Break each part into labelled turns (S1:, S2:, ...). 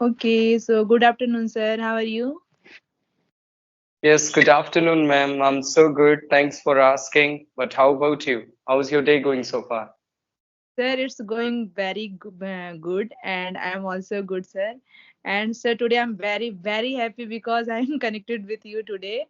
S1: Okay, so good afternoon, sir. How are you?
S2: Yes, good afternoon, ma'am. I'm so good. Thanks for asking. But how about you? How's your day going so far?
S1: Sir, it's going very good, and I'm also good, sir. And sir, today I'm very, very happy because I'm connected with you today.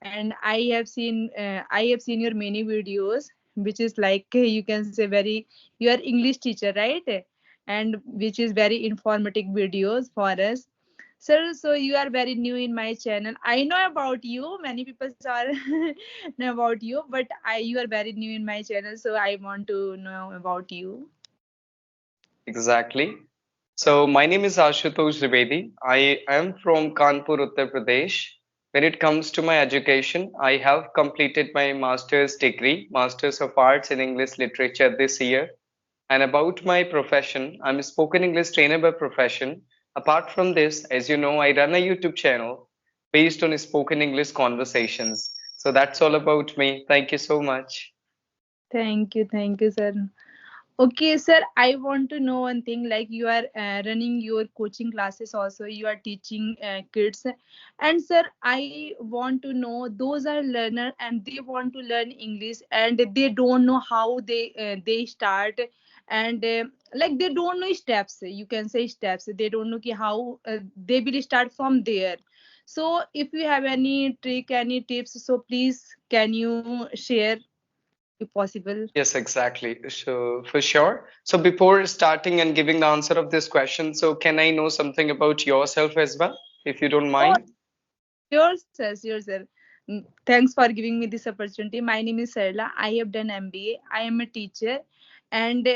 S1: And I have seen your many videos, which is like you can say very you are English teacher, right? And which is very informative videos for us. Sir, so you are very new in my channel. I know about you. Many people are know about you, but you are very new in my channel, so I want to know about you.
S2: Exactly. So, my name is Ashutosh Trivedi. I am from Kanpur, Uttar Pradesh. When it comes to my education, I have completed my master's degree, Masters of Arts in English Literature this year. And about my profession, I'm a spoken English trainer by profession. Apart from this, as you know, I run a YouTube channel based on spoken English conversations. So that's all about me. Thank you so much.
S1: Thank you, sir. Okay, sir, I want to know one thing like you are running your coaching classes also, you are teaching kids. And sir, I want to know those are learner and they want to learn English and they don't know how they start and like they don't know steps. You can say steps. They don't know ki how they will start from there. So if you have any trick, any tips, so please can you share if possible?
S2: Yes, exactly. So for sure. So before starting and giving the answer of this question, so can I know something about yourself as well, if you don't
S1: Oh,
S2: mind?
S1: sure, sir. Sure, sir. Thanks for giving me this opportunity. My name is Sarla. I have done MBA. I am a teacher, and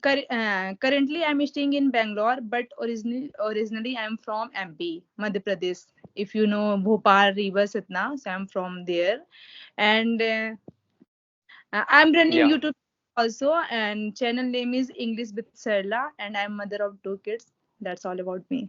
S1: currently I'm staying in Bangalore. But originally I'm from MP, Madhya Pradesh. If you know Bhopal, River, Satna, so I'm from there, and I'm running
S2: Yeah.
S1: YouTube also, and channel name is English with Sarla, and I'm mother of two kids. That's all about me.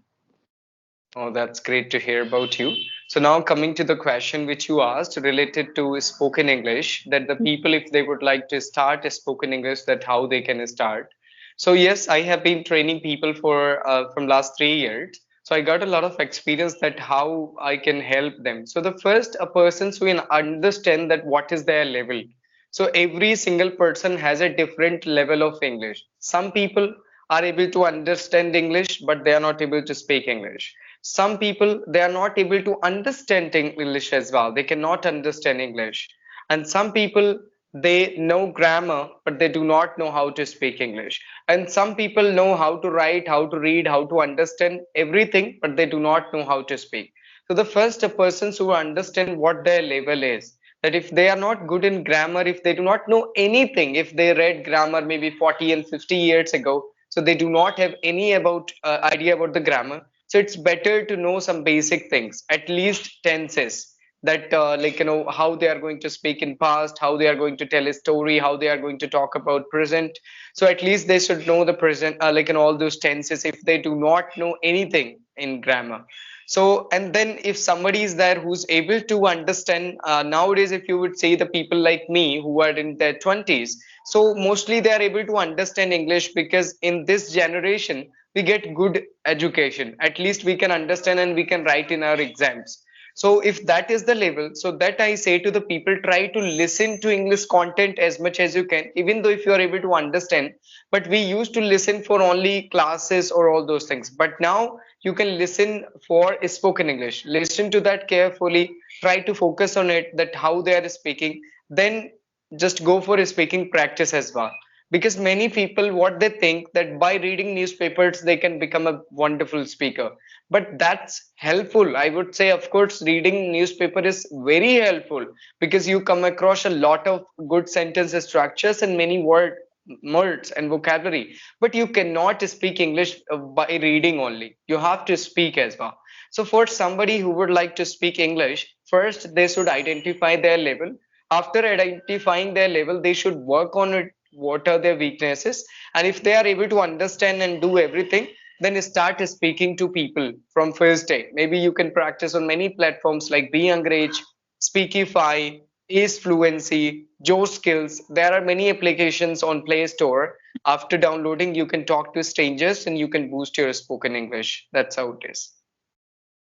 S2: Oh, that's great to hear about you. So now coming to the question which you asked related to spoken English, that the people, if they would like to start a spoken English, that how they can start. So yes, I have been training people for from last 3 years. So I got a lot of experience that how I can help them. So the first, a person who can understand that what is their level. So every single person has a different level of English. Some people are able to understand English, but they are not able to speak English. Some people, they are not able to understand English as well. They cannot understand English. And some people, they know grammar, but they do not know how to speak English. And some people know how to write, how to read, how to understand everything, but they do not know how to speak. So the first persons who understand what their level is, that if they are not good in grammar, if they do not know anything, if they read grammar maybe 40 and 50 years ago, so they do not have any about idea about the grammar. So it's better to know some basic things, at least tenses, that like how they are going to speak in past, how they are going to tell a story, how they are going to talk about present. So at least they should know the present, like in all those tenses, if they do not know anything in grammar. So and then if somebody is there who's able to understand, nowadays if you would say the people like me who are in their 20s, so mostly they are able to understand English, because in this generation we get good education, at least we can understand and we can write in our exams. So if that is the level, so that I say to the people, try to listen to English content as much as you can, even though if you are able to understand. But we used to listen for only classes or all those things, but now you can listen for spoken English, listen to that carefully, try to focus on it, that how they are speaking, then just go for a speaking practice as well. Because many people, what they think, that by reading newspapers they can become a wonderful speaker, but that's helpful, I would say. Of course reading newspaper is very helpful, because you come across a lot of good sentence structures and many words and vocabulary, but you cannot speak English by reading only, you have to speak as well. So for somebody who would like to speak English, first they should identify their level. After identifying their level, they should work on it, what are their weaknesses, and if they are able to understand and do everything, then start speaking to people from first day. Maybe you can practice on many platforms like Be Angrage, Speakify, Ace Fluency, Joe Skills. There are many applications on Play Store. After downloading, you can talk to strangers and you can boost your spoken English. That's how it is.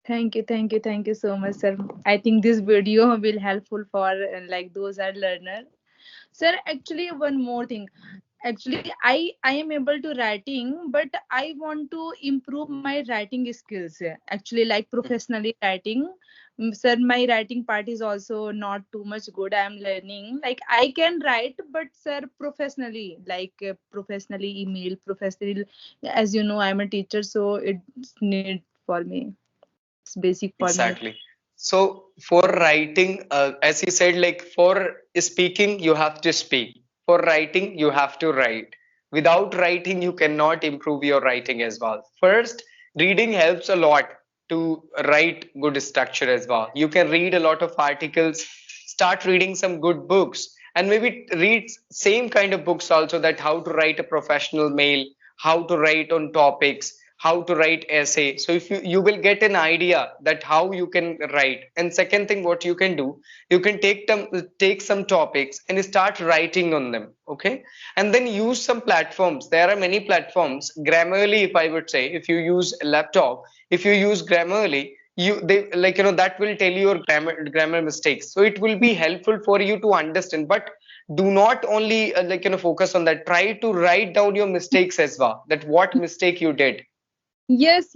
S1: Thank you so much, sir. I think this video will helpful for like those are learner. Sir, actually one more thing. Actually, I am able to writing, but I want to improve my writing skills. Actually, like professionally writing. Sir, my writing part is also not too much good. I am learning. Like I can write, but sir, professionally, like professionally email, professionally. As you know, I am a teacher, so it's need for me. It's basic for me.
S2: Exactly. So for writing, as he said, like for speaking, you have to speak. For writing, you have to write. Without writing, you cannot improve your writing as well. First, reading helps a lot to write good structure as well. You can read a lot of articles, start reading some good books, and maybe read same kind of books also, that how to write a professional mail, how to write on topics, how to write essay. So if you will get an idea that how you can write. And second thing, what you can do, you can take some topics and start writing on them. Okay, and then use some platforms. There are many platforms. Grammarly, if I would say, if you use a laptop, if you use Grammarly, you they like that will tell you your grammar mistakes, so it will be helpful for you to understand. But do not only focus on that. Try to write down your mistakes as well, that what mistake you did.
S1: Yes.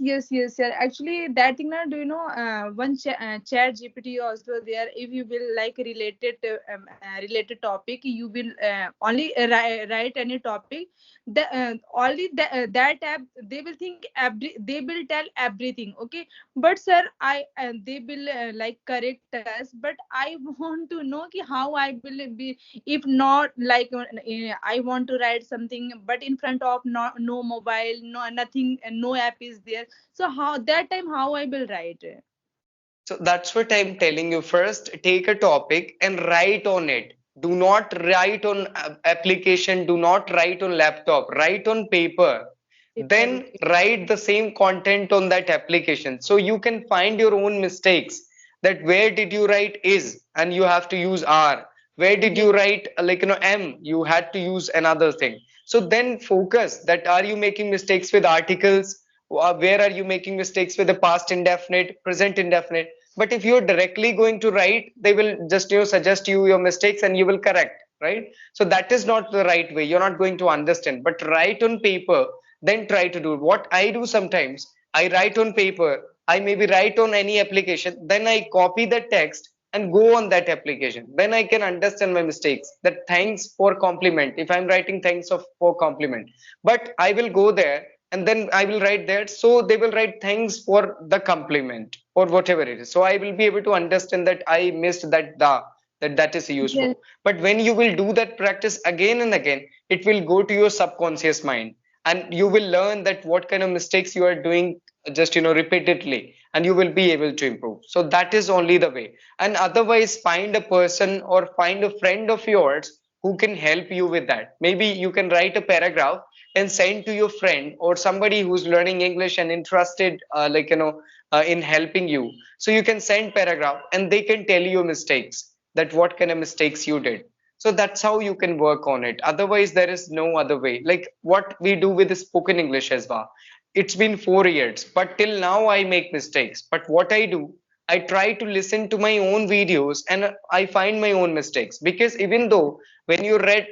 S1: Actually, that thing now, do you know, one chat GPT also there. If you will like related topic, you will only write any topic. Only that app they will think they will tell everything. Okay, but sir, I they will like correct us. But I want to know ki how I will be if not like I want to write something, but in front of no mobile, no nothing, no app is there. So how that time how I will write?
S2: So that's what I'm telling you. First, take a topic and write on it. Do not write on application. Do not write on laptop. Write on paper.
S1: Paper,
S2: Then
S1: okay.
S2: write the same content on that application. So you can find your own mistakes. That where did you write is, and you have to use R. Where did
S1: Yes,
S2: you write M? You had to use another thing. So then focus that, are you making mistakes with articles? Where are you making mistakes with the past indefinite, present indefinite? But if you're directly going to write, they will just suggest you your mistakes and you will correct, right? So that is not the right way. You're not going to understand. But write on paper, then try to do what I do sometimes. I write on paper. I maybe write on any application, then I copy the text and go on that application. Then I can understand my mistakes. That thanks for compliment. If I'm writing thanks of for compliment, but I will go there and then I will write there. So they will write thanks for the compliment or whatever it is. So I will be able to understand that I missed that is
S1: yes,
S2: useful. But when you will do that practice again and again, it will go to your subconscious mind, and you will learn that what kind of mistakes you are doing just repeatedly, and you will be able to improve. So that is only the way. And otherwise, find a person or find a friend of yours who can help you with that. Maybe you can write a paragraph and send to your friend or somebody who's learning English and interested in helping you. So you can send paragraph and they can tell you mistakes, that what kind of mistakes you did. So that's how you can work on it. Otherwise, there is no other way. Like what we do with the spoken English as well. It's been 4 years, but till now I make mistakes. But what I do, I try to listen to my own videos and I find my own mistakes. Because even though when you write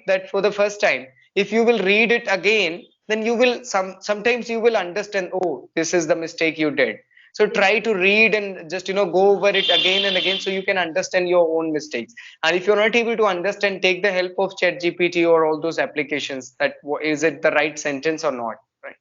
S2: that for the first time, if you will read it again, then you will sometimes you will understand, oh, this is the mistake you did. So
S1: yes.
S2: try to read and just go over it again and again, so you can understand your own mistakes. And if you're not able to understand, take the help of ChatGPT or all those applications, that is it the right sentence or not, right?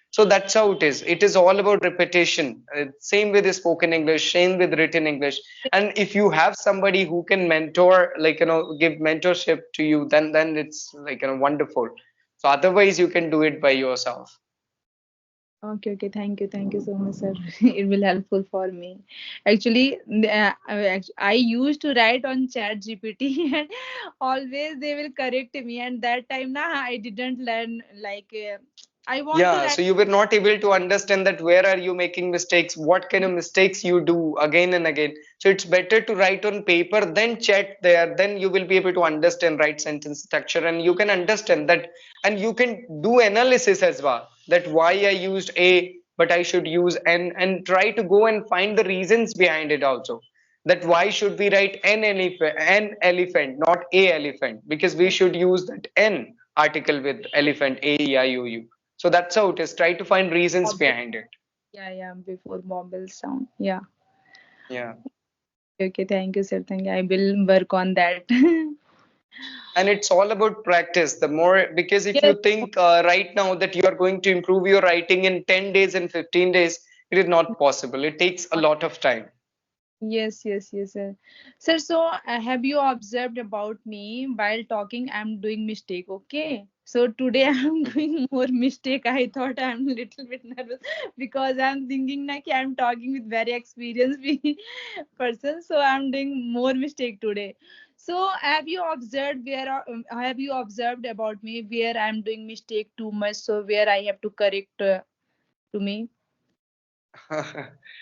S2: So that's how it is. It is all about repetition. Same with the spoken English, same with written English. And if you have somebody who can mentor, give mentorship to you, then it's wonderful. So otherwise you can do it by yourself.
S1: Okay. Thank you so much, sir. It will helpful for me. Actually, I used to write on Chat GPT, and always they will correct me. And that time, na, I didn't learn like. I want to
S2: Yeah,
S1: write.
S2: so you were not able to understand that where are you making mistakes, what kind of mistakes you do again and again. So it's better to write on paper, then chat there, then you will be able to understand right sentence structure and you can understand that, and you can do analysis as well, that why I used A but I should use N, and try to go and find the reasons behind it also. That why should we write an elephant, not a elephant, because we should use that N article with elephant, A E I O U. So that's how it is. Try to find reasons
S1: Vowel.
S2: behind it.
S1: Yeah, yeah, before vowel sound. Yeah.
S2: Yeah.
S1: Okay, thank you, sir. Thank you. I will work on that.
S2: And it's all about practice. The more, because if
S1: Yes,
S2: you think right now that you are going to improve your writing in 10 days and 15 days, it is not possible. It takes a lot of time.
S1: yes, yes, yes, sir. Sir, so have you observed about me while talking? I'm doing mistake. Okay. So today I'm
S2: Mhm.
S1: doing more mistake. I thought I'm little bit nervous because I'm thinking like I'm talking with very experienced person. So I'm doing more mistake today. So have you observed about me where I'm doing mistake too much? So where I have to correct to me?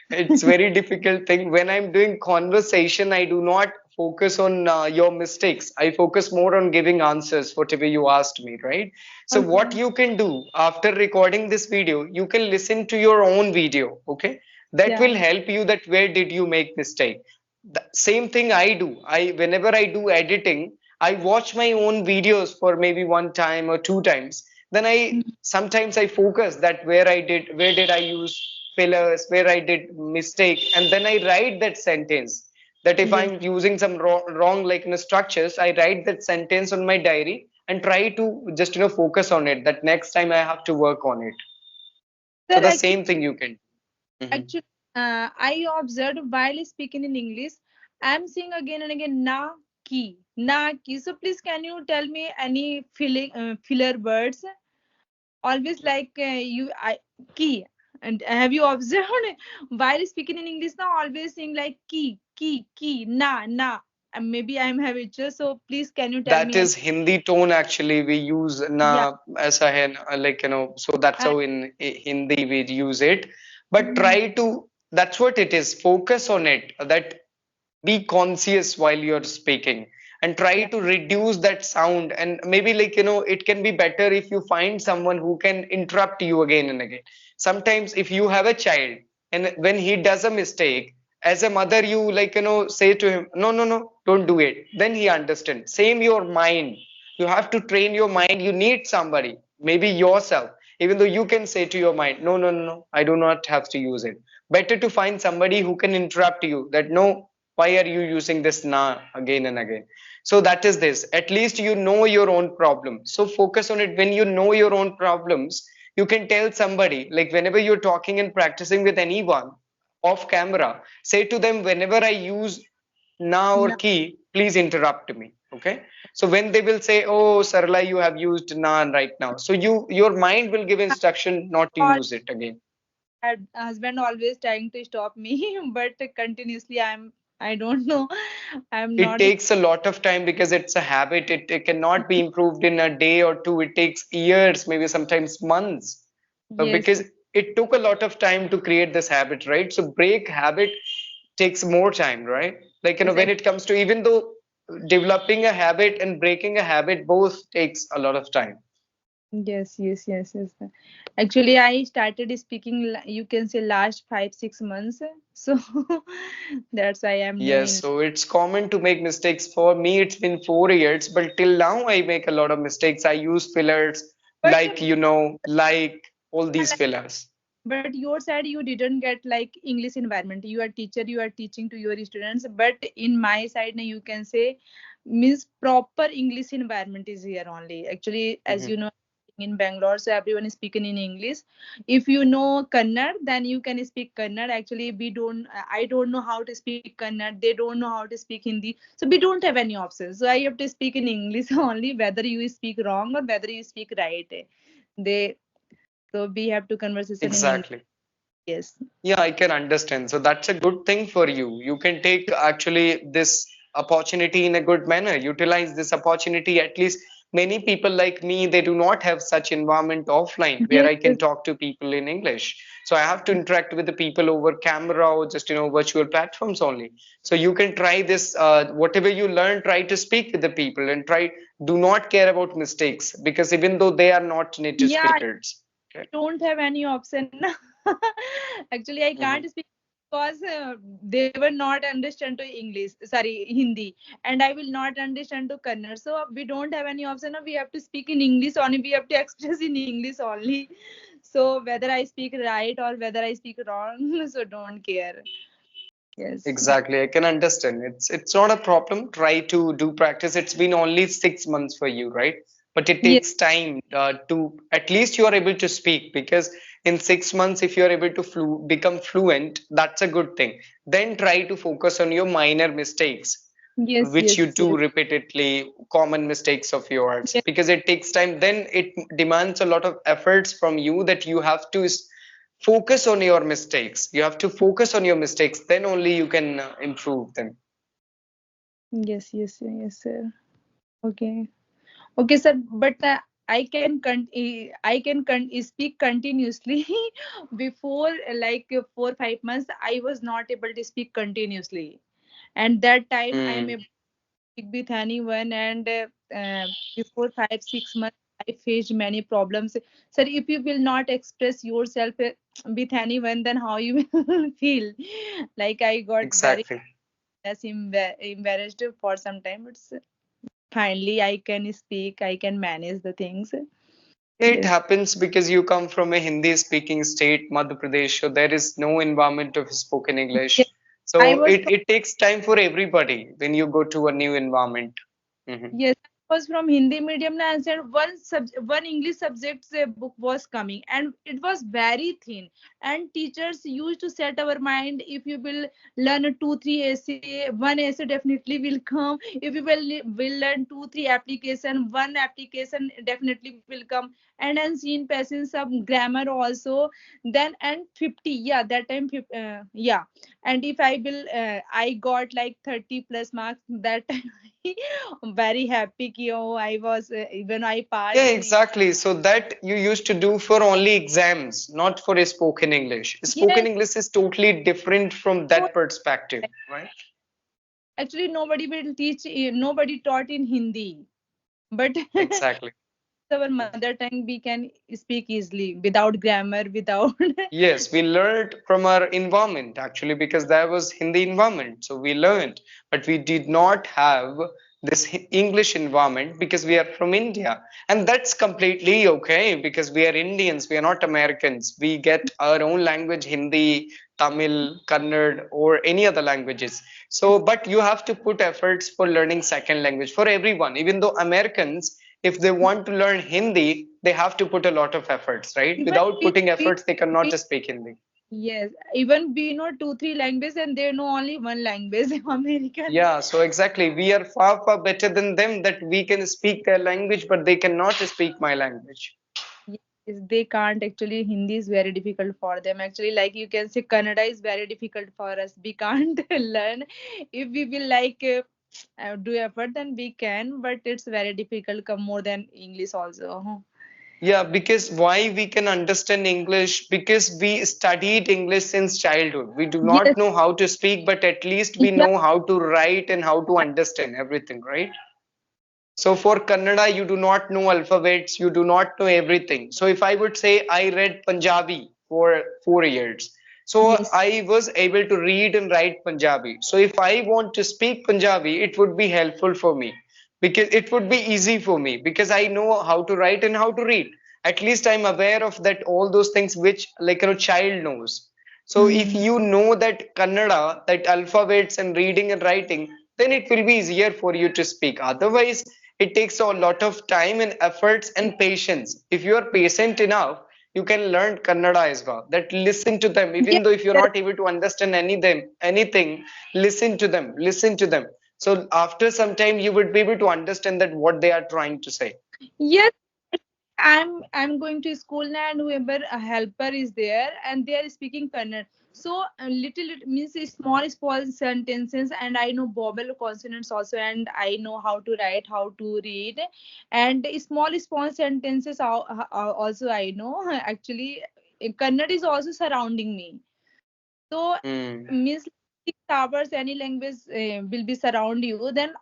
S2: It's very difficult thing. When I'm doing conversation, I do not focus on your mistakes. I focus more on giving answers, whatever you asked me, right? So what
S1: Okay.
S2: you can do after recording this video, you can listen to your own video, okay? That
S1: Yeah.
S2: will help you that where did you make mistake. The same thing I do. I whenever I do editing, I watch my own videos for maybe one time or two times. Then I
S1: Mm.
S2: sometimes I focus that where did I use fillers, where I did mistake, and then I write that sentence. That if
S1: Yes.
S2: I'm using some wrong like structures, I write that sentence on my diary and try to just focus on it. That next time I have to work on it. So
S1: Sir,
S2: the same thing you can. Mhm.
S1: actually, I observed while speaking in English, I'm saying again and again na ki. So please, can you tell me any filler words? Always like key. And have you observed while speaking in English now? Always saying like key, na. And maybe I'm habitual. So please, can you tell
S2: That
S1: me?
S2: is Hindi tone actually. We use
S1: Yeah.
S2: na as a hen, like so that's
S1: And,
S2: how in Hindi we use it. But
S1: Mhm.
S2: try to, that's what it is. Focus on it. That be conscious while you're speaking and try
S1: Yeah.
S2: to reduce that sound, and maybe like it can be better if you find someone who can interrupt you again and again. Sometimes if you have a child and when he does a mistake, as a mother you like say to him, no no no, don't do it, then he understands. Same your mind, you have to train your mind. You need somebody, maybe yourself, even though you can say to your mind, no no no no, I do not have to use it. Better to find somebody who can interrupt you, that no, why are you using this na again and again. So that is this, at least you know your own problem, so focus on it. When you know your own problems, you can tell somebody, like whenever you're talking and practicing with anyone off camera, say to them, whenever I use na or
S1: Na.
S2: ki, please interrupt me, okay? So when they will say, oh Sarla, you have used na right now, so your mind will give instruction not to
S1: All
S2: use it again.
S1: had husband always trying to stop me, but continuously I don't know. I'm
S2: It
S1: not.
S2: takes a lot of time because it's a habit. It cannot be improved in a day or two. It takes years, maybe sometimes months,
S1: Yes,
S2: because it took a lot of time to create this habit, right? So break habit takes more time, right? Like
S1: yes,
S2: when it comes to, even though developing a habit and breaking a habit both takes a lot of time.
S1: yes. Actually, I started speaking. You can say last 5 6 months. So that's why I'm new
S2: Yes,
S1: in.
S2: so it's common to make mistakes. For me, it's been 4 years, but till now I make a lot of mistakes. I use fillers
S1: But
S2: like, like all these fillers.
S1: but your side you didn't get like English environment. You are teacher, you are teaching to your students, but in my side now you can say means proper English environment is here only. Actually, as you
S2: Mhm.
S1: know, in Bangalore, so everyone is speaking in English. If you know Kannada, then you can speak Kannada. Actually, we don't. I don't know how to speak Kannada. They don't know how to speak Hindi. So we don't have any options. So I have to speak in English only, whether you speak wrong or whether you speak right. They so we have to conversation in English.
S2: Exactly.
S1: Yes.
S2: Yeah, I can understand. So that's a good thing for you. You can take actually this opportunity in a good manner. Utilize this opportunity at least. many people like me, they do not have such environment offline where
S1: Yes,
S2: I can
S1: yes,
S2: talk to people in English. So I have to interact with the people over camera or just virtual platforms only. So you can try this, whatever you learn, try to speak with the people and try, do not care about mistakes, because even though they are not native
S1: yeah.
S2: speakers. Okay.
S1: Don't have any option. Actually, I
S2: Hmm.
S1: can't speak because they will not understand to English, sorry, Hindi, and I will not understand to Kannada. So we don't have any option. We have to speak in English only. We have to express in English only. So whether I speak right or whether I speak wrong, so don't care. Yes.
S2: Exactly, I can understand. It's not a problem. Try to do practice. It's been only 6 months for you, right? But it
S1: Yes.
S2: takes time to at least you are able to speak, because in 6 months, if you are able to become fluent, that's a good thing. Then try to focus on your minor mistakes,
S1: Yes.
S2: which you
S1: Yes.
S2: do
S1: Yes.
S2: repeatedly, common mistakes of yours,
S1: Yes.
S2: because it takes time. Then it demands a lot of efforts from you, that you have to focus on your mistakes. You have to focus on your mistakes, then only you can improve them.
S1: Yes. Yes. Yes, sir. Okay. Okay, sir, but I can speak continuously. Before, like 4 5 months, I was not able to speak continuously, and that time I am
S2: Hmm.
S1: able to speak with anyone. And before 5 6 months, I faced many problems. Sir, if you will not express yourself with anyone, then how you will feel? Like I got very
S2: Exactly.
S1: less embarrassed for some time, but finally I can speak, I can manage the things.
S2: It
S1: Yes.
S2: happens because you come from a Hindi speaking state, Madhya Pradesh, so there is no environment of spoken
S1: Yes.
S2: English.
S1: I
S2: So
S1: was
S2: it takes time for everybody when you go to a new environment. Hmm.
S1: Yes, I was from Hindi medium na, and said one English subject book was coming, and it was very thin. And teachers used to set our mind, if you will learn a 2 3 essay, one essay definitely will come. If you will learn 2 3 application, one application definitely will come. And unseen passage, some grammar also. Then and 50, yeah, that time yeah. And if I will I got like 30 plus marks that time. Very happy कि oh, I was even I
S2: Yeah,
S1: passed in English.
S2: exactly. So that you used to do for only exams, not for a spoken English. Spoken
S1: Yes.
S2: English is totally different from
S1: So
S2: that perspective, right?
S1: actually nobody will teach, nobody taught in Hindi, but
S2: Exactly.
S1: our mother tongue we can speak easily without grammar, without
S2: Yes, we learned from our environment actually, because there was Hindi environment. So we learned, but we did not have this English environment because we are from India. And that's completely okay, because we are Indians, we are not Americans. We get our own language, Hindi, Tamil, Kannada, or any other languages. So, but you have to put efforts for learning second language for everyone, even though Americans, if they want to learn Hindi, they have to put a lot of efforts, right?
S1: even
S2: Without putting efforts, they cannot
S1: we
S2: just speak Hindi.
S1: yes, even we know 2 3 languages and they know only one language. American.
S2: Yeah, so exactly. We are far, far better than them, that we can speak their language, but they cannot speak my language.
S1: Yes, they can't actually. Hindi is very difficult for them. Actually, like you can say, Kannada is very difficult for us. We can't learn. If we will like do effort, then we can. But it's very difficult. Come more than English also.
S2: Yeah, because why we can understand English? Because we studied English since childhood. We do
S1: Yes.
S2: not know how to speak, but at least we
S1: Yeah.
S2: know how to write and how to understand everything, right? So for Kannada, you do not know alphabets, you do not know everything. So if I would say I read Punjabi for 4 years, so
S1: Yes.
S2: I was able to read and write Punjabi. So if I want to speak Punjabi, it would be helpful for me, because it would be easy for me, because I know how to write and how to read. At least I'm aware of that, all those things which like child knows. So if
S1: Hmm.
S2: you know that Kannada, that alphabets and reading and writing, then it will be easier for you to speak. Otherwise, it takes a lot of time and efforts and patience. If you are patient enough, you can learn Kannada as well. That listen to them, even
S1: Yes.
S2: though if you're
S1: Yes.
S2: not able to understand anything, listen to them, listen to them. So after some time, you would be able to understand that what they are trying to say.
S1: Yes. I'm going to school now, and whoever a helper is there, and they are speaking Kannada. So little it means small sentences, and I know vowel consonants also, and I know how to write, how to read, and small sentences also I know. Actually, Kannada is also surrounding me. So
S2: Hmm.
S1: means 6 hours any language will be surround you, then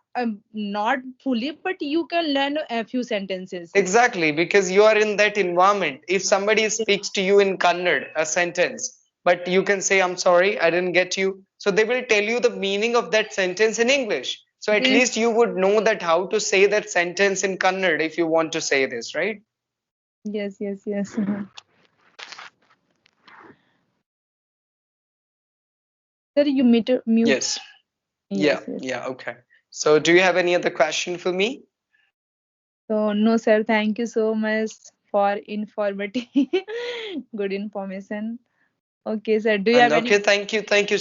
S1: not fully, but you can learn a few sentences.
S2: Exactly, because you are in that environment. If somebody speaks to you in Kannada, a sentence, but you can say, I'm sorry, I didn't get you. So they will tell you the meaning of that sentence in English. So at
S1: Yes,
S2: least you would know that how to say that sentence in Kannada if you want to say this, right?
S1: yes, yes, yes. Sir, you mute.
S2: Yes. Yeah,
S1: Yes, yes.
S2: yeah, okay. So do you have any other question for me?
S1: So, no, sir, thank you so much for informative, good information. Okay, sir, do you
S2: And
S1: have any?
S2: okay, thank you, thank you.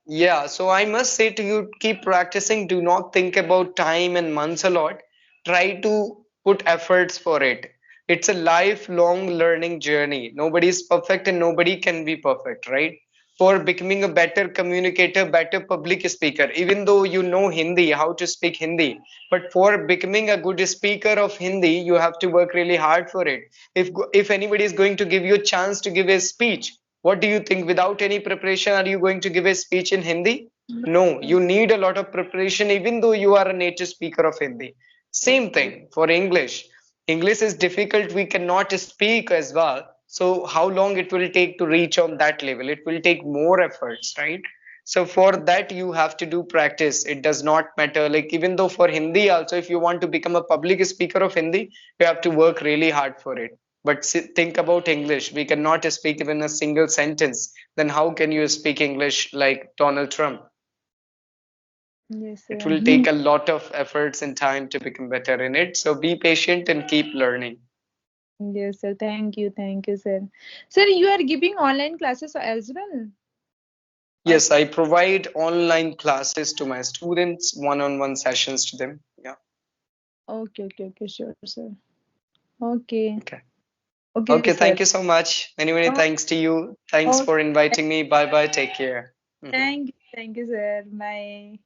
S2: Yeah, so I must say to you, keep practicing. Do not think about time and months a lot. Try to put efforts for it. It's a lifelong learning journey. Nobody is perfect and nobody can be perfect, right? For becoming a better communicator, better public speaker, even though you know Hindi, how to speak Hindi, but for becoming a good speaker of Hindi, you have to work really hard for it. If anybody is going to give you a chance to give a speech, what do you think? Without any preparation, are you going to give a speech in Hindi? No, you need a lot of preparation, even though you are a native speaker of Hindi.
S1: Yes,
S2: Same
S1: yes,
S2: thing for English. English is difficult, we cannot speak as well. So, how long it will take to reach on that level? It will take more efforts, right? So, for that, you have to do practice. It does not matter. Like, even though for Hindi, also, if you want to become a public speaker of Hindi, you have to work really hard for it. But think about English. We cannot speak even a single sentence. Then how can you speak English like Donald Trump?
S1: yes,
S2: It
S1: sir.
S2: will take a lot of efforts and time to become better in it. So be patient and keep learning.
S1: Yes, sir. Thank you, sir. Sir, you are giving online classes as well? Or
S2: Yes, I provide online classes to my students, one-on-one sessions to them. Yeah.
S1: okay, okay, okay, sure, sir. Okay,
S2: Okay.
S1: okay,
S2: Okay,
S1: sir.
S2: thank you so much. Anyway,
S1: Oh,
S2: thanks to you. Thanks
S1: okay.
S2: for inviting me. Bye bye. Take care. Mhm.
S1: Thank you, sir. Bye.